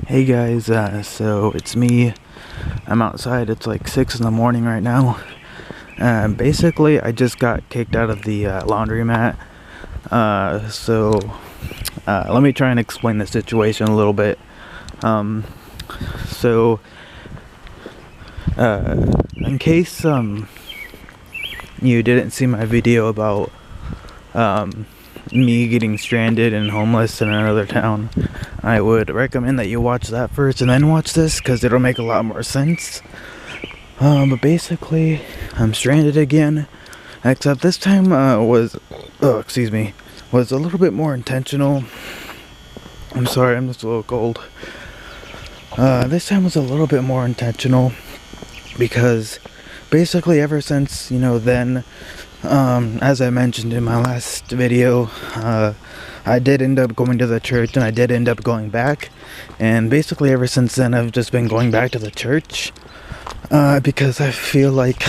Hey guys, so it's me. I'm outside. It's like 6 in the morning right now. Basically, I just got kicked out of the laundromat. Let me try and explain the situation a little bit. Um, so, in case you didn't see my video about me getting stranded and homeless in another town, I would recommend that you watch that first and then watch this, because it'll make a lot more sense. But basically, I'm stranded again, except this time was a little bit more intentional. I'm sorry, I'm just a little cold. This time was a little bit more intentional because basically ever since, then, as I mentioned in my last video, I did end up going to the church and I did end up going back. And basically ever since then I've just been going back to the church because I feel like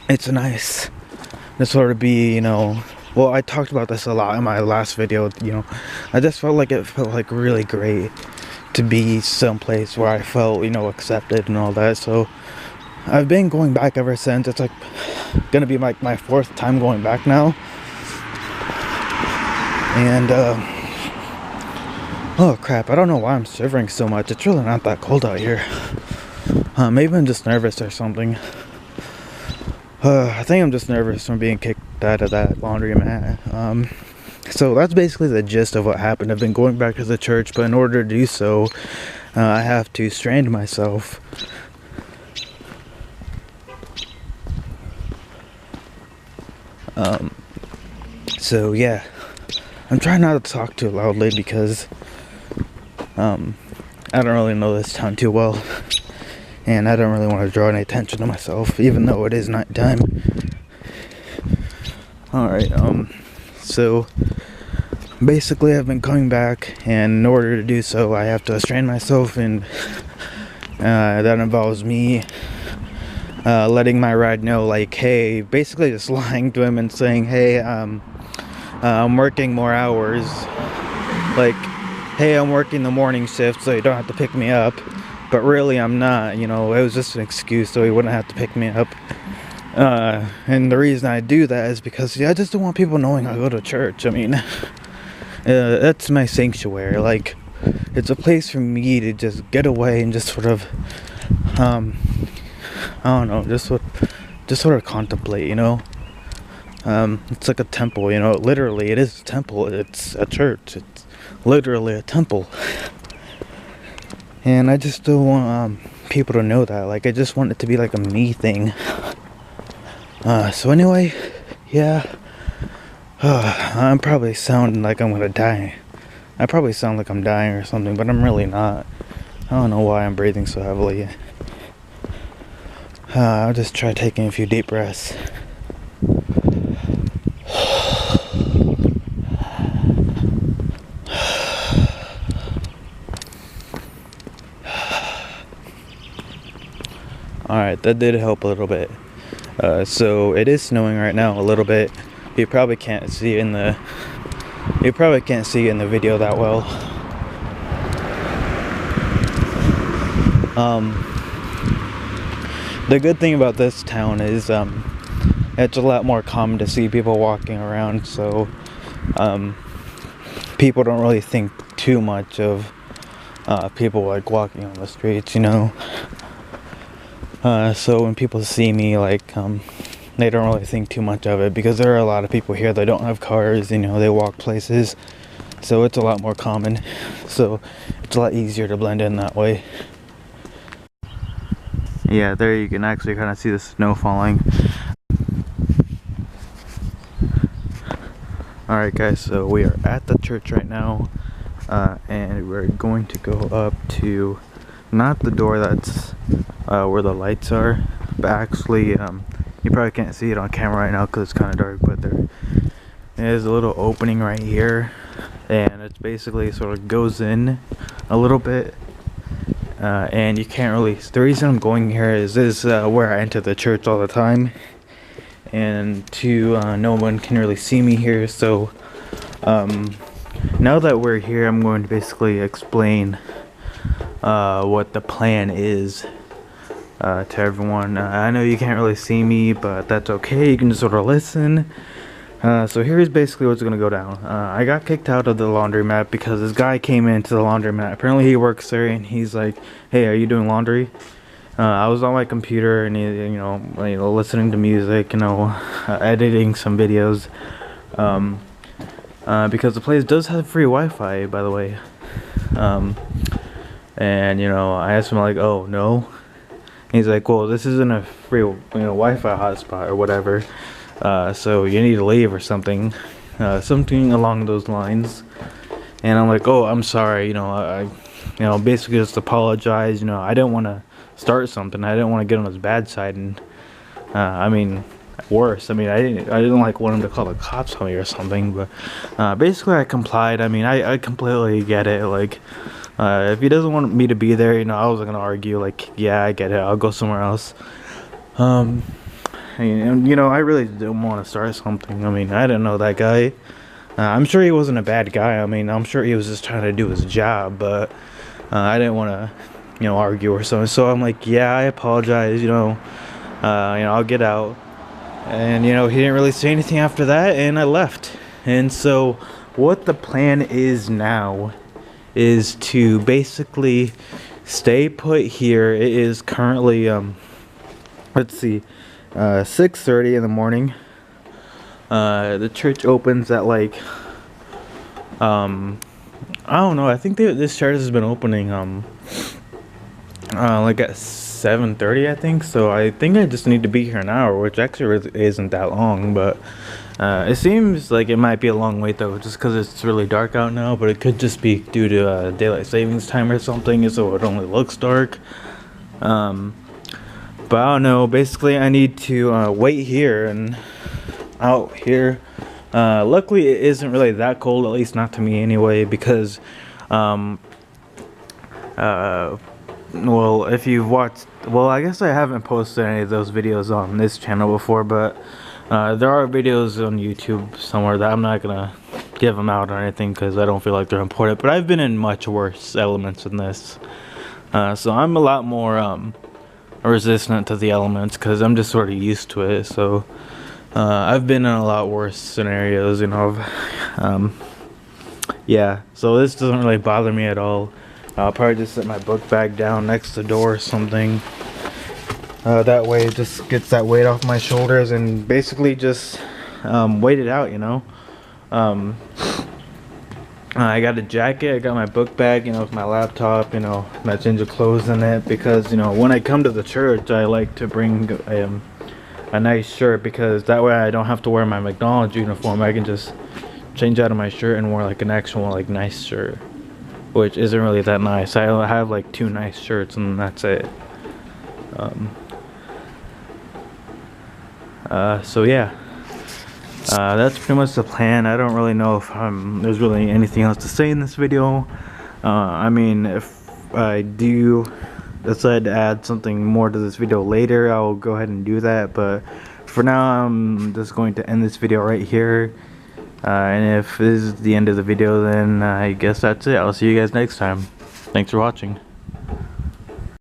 it's nice to sort of be, well, I talked about this a lot in my last video, I just felt like really great to be someplace where I felt, accepted and all that. So I've been going back ever since. It's like gonna be like my fourth time going back now. And oh crap, I don't know why I'm shivering so much. It's really not that cold out here. Maybe I'm just nervous or something. I think I'm just nervous from being kicked out of that laundromat. So that's basically the gist of what happened. I've been going back to the church, but in order to do so, I have to strand myself. So yeah, I'm trying not to talk too loudly because I don't really know this town too well, and I don't really want to draw any attention to myself, even though it is night time. Alright, so basically I've been coming back, and in order to do so I have to strand myself, and that involves me letting my ride know, like, hey, basically just lying to him and saying, hey, I'm working more hours, like, hey, I'm working the morning shift so you don't have to pick me up, but really I'm not, it was just an excuse so he wouldn't have to pick me up. And the reason I do that is because I just don't want people knowing I go to church. I mean, that's my sanctuary. Like, it's a place for me to just get away and just sort of I don't know, just sort of contemplate, it's like a temple, literally it is a temple. It's a church. It's literally a temple. And I just don't want people to know that. Like, I just want it to be like a me thing. So anyway, yeah. I'm probably sounding like I'm gonna die. I probably sound like I'm dying or something, but I'm really not. I don't know why I'm breathing so heavily. I'll just try taking a few deep breaths. Alright, that did help a little bit. So it is snowing right now a little bit. You probably can't see in the video that well. The good thing about this town is it's a lot more common to see people walking around, so people don't really think too much of people like walking on the streets, so when people see me, like, they don't really think too much of it, because there are a lot of people here that don't have cars, they walk places, so it's a lot more common, so it's a lot easier to blend in that way. Yeah, there you can actually kind of see the snow falling. Alright guys, so we are at the church right now, and we're going to go up to, not the door that's where the lights are, but actually, you probably can't see it on camera right now because it's kind of dark, but there is a little opening right here, and it's basically sort of goes in a little bit. And you can't really, the reason I'm going here is this where I enter the church all the time, and no one can really see me here, so now that we're here, I'm going to basically explain what the plan is to everyone. I know you can't really see me, but that's okay. You can just sort of listen. So here's basically what's gonna go down. I got kicked out of the laundromat because this guy came into the laundromat. Apparently he works there, and he's like, "Hey, are you doing laundry?" I was on my computer and listening to music, editing some videos. Because the place does have free Wi-Fi, by the way. And I asked him like, "Oh no." He's like, "Well, this isn't a free Wi-Fi hotspot or whatever. So you need to leave or something." Something along those lines. And I'm like, "Oh, I'm sorry, I basically just apologize. I didn't want to start something. I didn't want to get on his bad side, and I mean, worse. I mean, I didn't like want him to call the cops on me or something, but basically I complied. I mean, I completely get it. Like, if he doesn't want me to be there, I wasn't gonna argue. Like, yeah, I get it. I'll go somewhere else. And I really didn't want to start something. I mean, I didn't know that guy. I'm sure he wasn't a bad guy. I mean, I'm sure he was just trying to do his job, but I didn't want to, argue or something. So I'm like, yeah, I apologize. I'll get out. And he didn't really say anything after that, and I left. And so what the plan is now is to basically stay put here. It is currently let's see, 6:30 in the morning. The church opens at like I don't know, I think this church has been opening like at 7:30, I think. So I think I just need to be here an hour, which actually really isn't that long, but it seems like it might be a long wait though, just because it's really dark out now. But it could just be due to daylight savings time or something, so it only looks dark. But I don't know, basically I need to wait here and out here. Luckily it isn't really that cold, at least not to me anyway, because well, if you've watched, well, I guess I haven't posted any of those videos on this channel before, but there are videos on YouTube somewhere that I'm not gonna give them out or anything because I don't feel like they're important, but I've been in much worse elements than this. So I'm a lot more resistant to the elements because I'm just sort of used to it. So I've been in a lot worse scenarios, yeah, so this doesn't really bother me at all. I'll probably just set my book bag down next to the door or something. That way it just gets that weight off my shoulders and basically just wait it out, I got a jacket, I got my book bag, with my laptop, my change of clothes in it, because, when I come to the church, I like to bring a nice shirt, because that way I don't have to wear my McDonald's uniform. I can just change out of my shirt and wear like an actual nice shirt, which isn't really that nice. I have like 2 nice shirts and that's it. So yeah, that's pretty much the plan. I don't really know if there's really anything else to say in this video. I mean, if I do decide to add something more to this video later, I'll go ahead and do that, but for now I'm just going to end this video right here. And if this is the end of the video, then I guess that's it. I'll see you guys next time. Thanks for watching.